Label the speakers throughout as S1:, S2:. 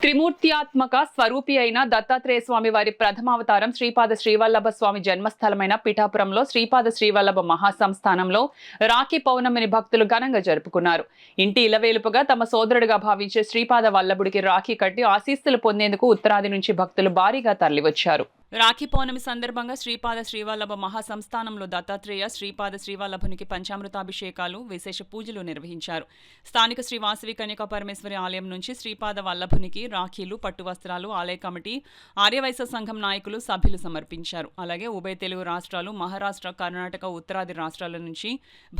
S1: త్రిమూర్త్యాత్మక స్వరూపి అయిన దత్తాత్రేయ స్వామి వారి ప్రథమావతారం శ్రీపాద శ్రీవల్లభ స్వామి జన్మస్థలమైన పిఠాపురంలో శ్రీపాద శ్రీవల్లభ మహాసంస్థానంలో రాఖీ పౌర్ణమిని భక్తులు ఘనంగా జరుపుకున్నారు. ఇంటి ఇలవేలుపుగా తమ సోదరుడిగా భావించే శ్రీపాద వల్లభుడికి రాఖీ కట్టి ఆశీస్సులు పొందేందుకు ఉత్తరాది నుంచి భక్తులు భారీగా తరలివచ్చారు. రాఖీ పౌర్ణమి సందర్భంగా శ్రీపాద శ్రీవల్లభ మహాసంస్థానంలో దత్తాత్రేయ శ్రీపాద శ్రీవల్లభునికి పంచామృతాభిషేకాలు, విశేష పూజలు నిర్వహించారు. స్థానిక శ్రీ వాసవి కన్యకా పరమేశ్వరి ఆలయం నుంచి శ్రీపాద వల్లభునికి రాఖీలు, పట్టు వస్త్రాలు ఆలయ కమిటీ, ఆర్యవైశ్య సంఘం నాయకులు, సభ్యులు సమర్పించారు. అలాగే ఉభయ తెలుగు రాష్ట్రాలు, మహారాష్ట్ర, కర్ణాటక, ఉత్తరాది రాష్ట్రాల నుంచి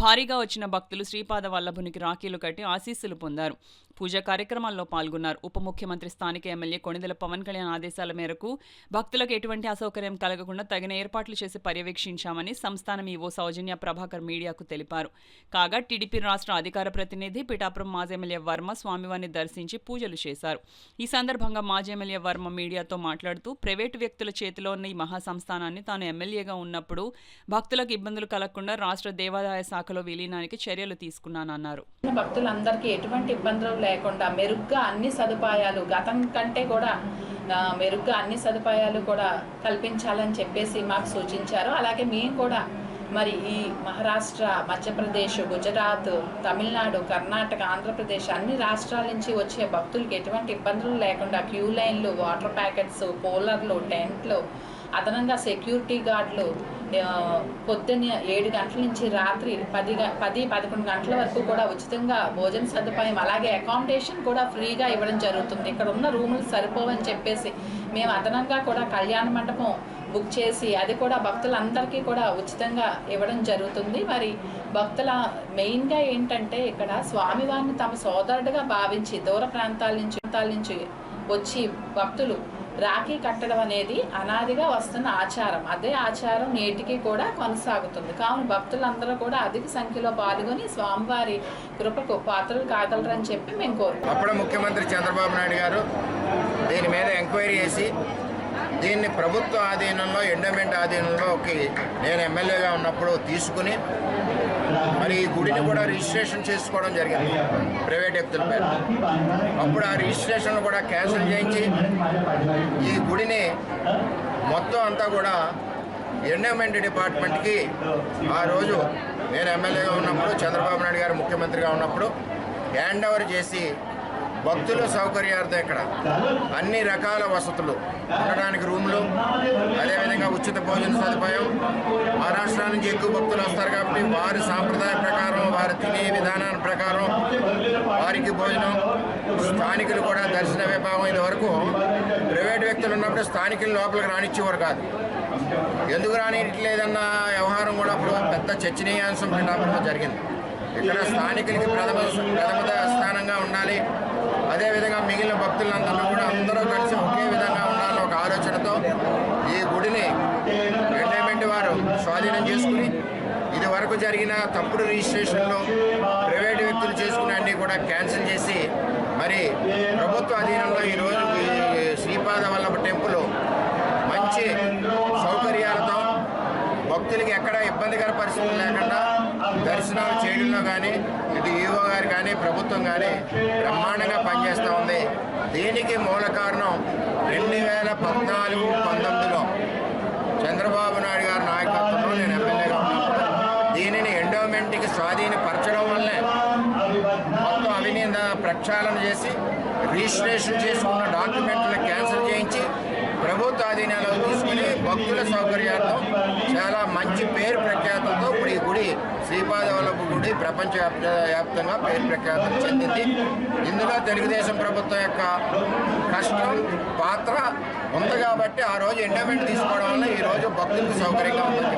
S1: భారీగా వచ్చిన భక్తులు శ్రీపాద వల్లభునికి రాఖీలు కట్టి ఆశీస్సులు పొందారు. పూజా కార్యక్రమాల్లో పాల్గొన్నారు. ఉప ముఖ్యమంత్రి స్థానిక ఎమ్మెల్యే కొణిదెల పవన్ కళ్యాణ్ ఆదేశాల మేరకు భక్తులకు ఎటువంటి అసౌకర్యం కలగకుండా తగిన ఏర్పాట్లు చేసి పర్యవేక్షించామని సంస్థానం ఈవో సౌజన్య ప్రభాకర్ మీడియాకు తెలిపారు. కాగా టీడీపీ రాష్ట్ర అధికార ప్రతినిధి పిఠాపురం మాజీ ఎమ్మెల్యే వర్మ స్వామివారిని దర్శించి పూజలు చేశారు. ఈ సందర్భంగా మాజీ ఎమ్మెల్యే వర్మ మీడియాతో మాట్లాడుతూ ప్రైవేటు వ్యక్తుల చేతిలో ఉన్న ఈ మహాసంస్థానాన్ని తాను ఎమ్మెల్యేగా ఉన్నప్పుడు భక్తులకు ఇబ్బందులు కలగకుండా రాష్ట్ర దేవాదాయ శాఖలో విలీనానికి చర్యలు తీసుకున్నానన్నారు.
S2: భక్తులందరికీ ఎటువంటి ఇబ్బందులు లేకుండా మెరుగ్గా అన్ని సదుపాయాలు గతం కంటే కూడా మెరుగ్గా అన్ని సదుపాయాలు కూడా కల్పించాలని చెప్పేసి మాకు సూచించారు. అలాగే మేము కూడా మరి ఈ మహారాష్ట్ర, మధ్యప్రదేశ్, గుజరాత్, తమిళనాడు, కర్ణాటక, ఆంధ్రప్రదేశ్ అన్ని రాష్ట్రాల నుంచి వచ్చే భక్తులకి ఎటువంటి ఇబ్బందులు లేకుండా క్యూ లైన్లు, వాటర్ ప్యాకెట్స్, కూలర్లు, టెంట్లు, అదనంగా సెక్యూరిటీ గార్డులు, పొద్దున్న 7 గంటల నుంచి రాత్రి 10-11 గంటల వరకు కూడా ఉచితంగా భోజన సదుపాయం, అలాగే అకామిడేషన్ కూడా ఫ్రీగా ఇవ్వడం జరుగుతుంది. ఇక్కడ ఉన్న రూములు సరిపోవని చెప్పేసి మేము అదనంగా కూడా కళ్యాణ మండపం బుక్ చేసి అది కూడా భక్తులందరికీ కూడా ఉచితంగా ఇవ్వడం జరుగుతుంది. మరి భక్తుల మెయిన్గా ఏంటంటే ఇక్కడ స్వామివారిని తమ సోదరుడిగా భావించి దూర ప్రాంతాల నుంచి వచ్చి భక్తులు రాఖీ కట్టడం అనేది అనాదిగా వస్తున్న ఆచారం. అదే ఆచారం నేటికి కూడా కొనసాగుతుంది. కావున భక్తులందరూ కూడా అధిక సంఖ్యలో పాల్గొని స్వామివారి కృపకు పాత్రలు కాగలరని చెప్పి మేము కోరుకుంటున్నాం.
S3: అప్పుడు ముఖ్యమంత్రి చంద్రబాబు నాయుడు గారు దీని మీద ఎంక్వైరీ చేసి దీన్ని ప్రభుత్వ ఆధీనంలో, ఎండోమెంట్ ఆధీనంలోకి నేను ఎమ్మెల్యేగా ఉన్నప్పుడు తీసుకుని మరి ఈ గుడిని కూడా రిజిస్ట్రేషన్ చేసుకోవడం జరిగింది ప్రైవేట్ వ్యక్తుల పేరు. అప్పుడు ఆ రిజిస్ట్రేషన్ కూడా క్యాన్సిల్ చేయించి ఈ గుడిని మొత్తం అంతా కూడా ఎండోమెంట్ డిపార్ట్మెంట్కి ఆ రోజు నేను ఎమ్మెల్యేగా ఉన్నప్పుడు, చంద్రబాబు నాయుడు గారు ముఖ్యమంత్రిగా ఉన్నప్పుడు హ్యాండ్ ఓవర్ చేసి భక్తుల సౌకర్యార్థం ఇక్కడ అన్ని రకాల వసతులు, ఉండడానికి రూములు, అదేవిధంగా ఉచిత భోజన సదుపాయం. మహారాష్ట్ర నుంచి ఎక్కువ భక్తులు వస్తారు కాబట్టి వారి సాంప్రదాయ ప్రకారం, వారి తినే విధానాల ప్రకారం వారికి భోజనం, స్థానికులు కూడా దర్శన విభాగం. ఇది వరకు ప్రైవేట్ వ్యక్తులు ఉన్నప్పుడు స్థానికులు లోపలికి రానిచ్చేవారు కాదు. ఎందుకు రానిట్లేదన్న వ్యవహారం కూడా అప్పుడు పెద్ద చర్చనీయాంశం పిఠాపురంలో జరిగింది. ఇక్కడ స్థానికులకి ప్రథమ స్థానంగా ఉండాలి, అదేవిధంగా మిగిలిన భక్తులందరూ కూడా అందరూ కలిసి ఒకే విధంగా ఉండాలని ఒక ఆలోచనతో ఈ గుడిని ఎండోమెంట్ వారు స్వాధీనం చేసుకుని ఇది వరకు జరిగిన తప్పుడు రిజిస్ట్రేషన్లు, ప్రైవేటు వ్యక్తులు చేసుకునే అన్నీ కూడా క్యాన్సిల్ చేసి మరి ప్రభుత్వ అధీనంలో ఈరోజు ఈ శ్రీపాద వల్లభ టెంపుల్ మంచి సౌకర్యాలతో భక్తులకి ఎక్కడ ఇబ్బందికర పరిస్థితులు లేకుండా దర్శనాలు చేయడంలో కానీ ఇటు ఈవో గారు కానీ ప్రభుత్వం కానీ బ్రహ్మాండంగా పనిచేస్తూ ఉంది. దీనికి మూల కారణం 2014-19లో చంద్రబాబు నాయుడు గారి నాయకత్వంలో నేను ఎమ్మెల్యేగా ఉన్నప్పుడు దీనిని ఎండోమెంట్కి స్వాధీనపరచడం వల్లే మొత్తం అవినీతి ప్రక్షాళన చేసి రిజిస్ట్రేషన్ చేసుకున్న డాక్యుమెంట్లను క్యాన్సిల్ చేయించి ప్రభుత్వ ఆధీనంలో తీసుకుని భక్తుల సౌకర్యార్థం చాలా మంచి పేరు ప్రఖ్యాతంతో ఇప్పుడు ఈ గుడి శ్రీపాద వల్లభ గుడి ప్రపంచవ్యాప్తంగా పేరు ప్రఖ్యాతం చెందింది. ఇందులో తెలుగుదేశం ప్రభుత్వం యొక్క కష్టం, పాత్ర ఉంది కాబట్టి ఆ రోజు ఎండోమెంట్ తీసుకోవడం వల్ల ఈరోజు భక్తులకు సౌకర్యంగా ఉంది.